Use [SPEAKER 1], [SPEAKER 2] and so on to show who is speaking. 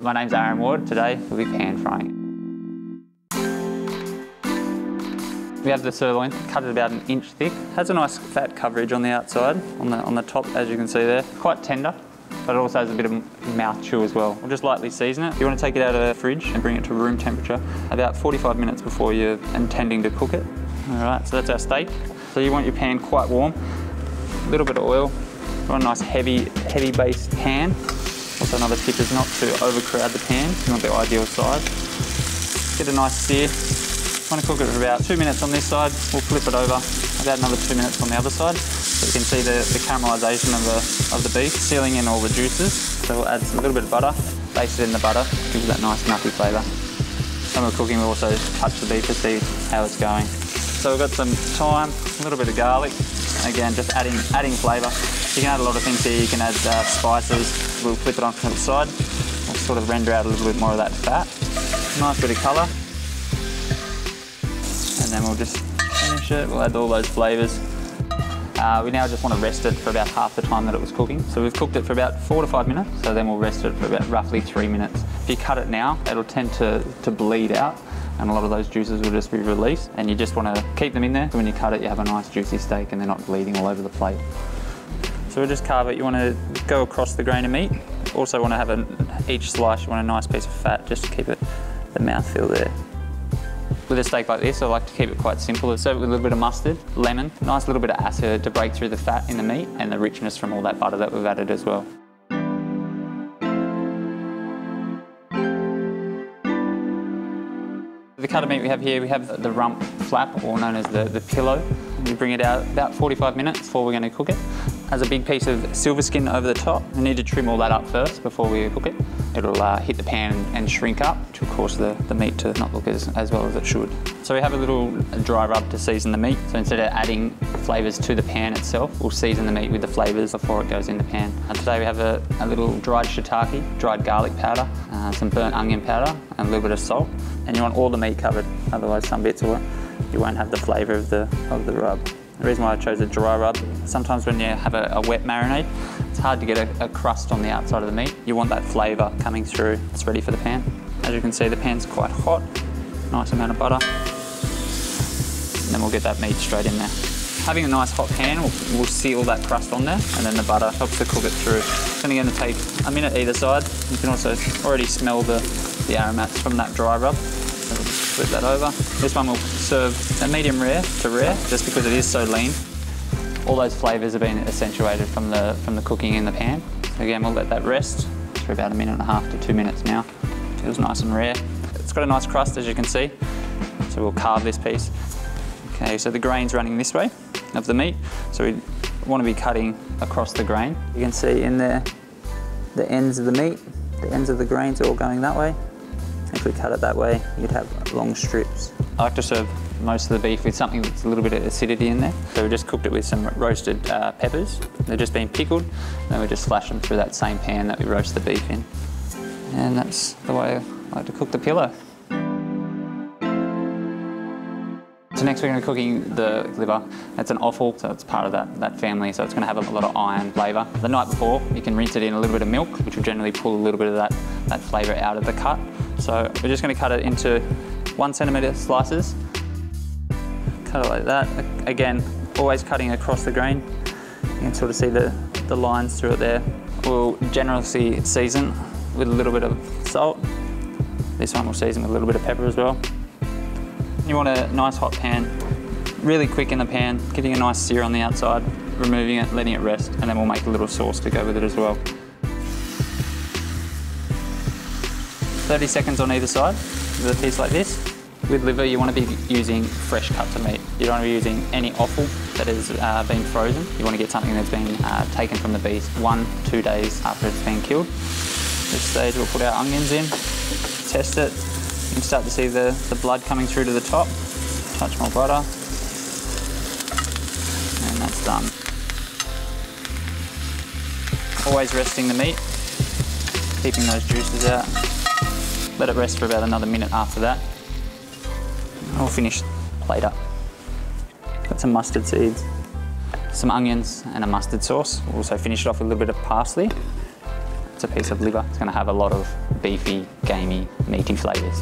[SPEAKER 1] My name's Aaron Ward. Today we'll be pan frying. We have the sirloin, cut it about 1 inch thick. Has a nice fat coverage on the outside, on the top, as you can see there. Quite tender, but it also has a bit of mouth chew as well. We'll just lightly season it. You want to take it out of the fridge and bring it to room temperature about 45 minutes before you're intending to cook it. All right, so that's our steak. So you want your pan quite warm, a little bit of oil. You want a nice heavy based pan. Also another tip is not to overcrowd the pan. You want the ideal size. Get a nice sear. Want to cook it for about 2 minutes on this side. We'll flip it over about another 2 minutes on the other side. So you can see the caramelisation of the beef, sealing in all the juices. So we'll add a little bit of butter, baste it in the butter, gives it that nice nutty flavour. When we're cooking, we'll also touch the beef to see how it's going. So we've got some thyme, a little bit of garlic. Again, just adding flavour. You can add a lot of things here. You can add spices. We'll flip it onto the side. We'll sort of render out a little bit more of that fat. Nice bit of colour. And then we'll just finish it. We'll add all those flavours. We now just want to rest it for about half the time that it was cooking. So we've cooked it for about 4 to 5 minutes. So then we'll rest it for about roughly 3 minutes. If you cut it now, it'll tend to bleed out, and a lot of those juices will just be released. And you just want to keep them in there. So when you cut it, you have a nice juicy steak and they're not bleeding all over the plate. So we'll just carve it. You want to go across the grain of meat. Also want to have each slice, you want a nice piece of fat just to keep the mouthfeel there. With a steak like this, I like to keep it quite simple. Serve it with a little bit of mustard, lemon, nice little bit of acid to break through the fat in the meat and the richness from all that butter that we've added as well. The cut of meat we have here, we have the rump flap, or known as the pillow. We bring it out about 45 minutes before we're going to cook it. Has a big piece of silver skin over the top. We need to trim all that up first before we cook it. It'll hit the pan and shrink up, which will cause the meat to not look as well as it should. So we have a little dry rub to season the meat. So instead of adding flavours to the pan itself, we'll season the meat with the flavours before it goes in the pan. And today we have a little dried shiitake, dried garlic powder, some burnt onion powder, and a little bit of salt. And you want all the meat covered, otherwise some bits you won't have the flavour of the rub. The reason why I chose a dry rub, sometimes when you have a wet marinade, it's hard to get a crust on the outside of the meat. You want that flavour coming through. It's ready for the pan. As you can see, the pan's quite hot, nice amount of butter. And then we'll get that meat straight in there. Having a nice hot pan will seal that crust on there, and then the butter helps to cook it through. It's only going to take a minute either side. You can also already smell the aromats from that dry rub. So we'll just flip that over. This one will serve a medium rare to rare, just because it is so lean. All those flavours have been accentuated from the cooking in the pan. So again, we'll let that rest for about 1.5 to 2 minutes now. It was nice and rare. It's got a nice crust, as you can see. So we'll carve this piece. Okay, so the grain's running this way of the meat. So we want to be cutting across the grain. You can see in there, the ends of the meat, the ends of the grains are all going that way. If we cut it that way, you'd have long strips. I like to serve most of the beef with something that's a little bit of acidity in there. So we just cooked it with some roasted peppers. They're just been pickled. Then we just flash them through that same pan that we roast the beef in. And that's the way I like to cook the pillow. So next we're going to be cooking the liver. It's an offal, so it's part of that family, so it's going to have a lot of iron flavour. The night before, you can rinse it in a little bit of milk, which will generally pull a little bit of that flavour out of the cut. So we're just going to cut it into 1 centimetre slices. Cut it like that. Again, always cutting across the grain. You can sort of see the lines through it there. We'll generously season with a little bit of salt. This one we'll season with a little bit of pepper as well. You want a nice hot pan, really quick in the pan, getting a nice sear on the outside, removing it, letting it rest, and then we'll make a little sauce to go with it as well. 30 seconds on either side with a piece like this. With liver, you want to be using fresh cuts of meat. You don't want to be using any offal that has been frozen. You want to get something that's been taken from the beast 1-2 days after it's been killed. At this stage, we'll put our onions in, test it. You can start to see the blood coming through to the top. Touch more butter. And that's done. Always resting the meat, keeping those juices out. Let it rest for about another minute after that. I'll finish the plate up. Got some mustard seeds, some onions and a mustard sauce. We'll also finish it off with a little bit of parsley. It's a piece of liver. It's going to have a lot of beefy, gamey, meaty flavours.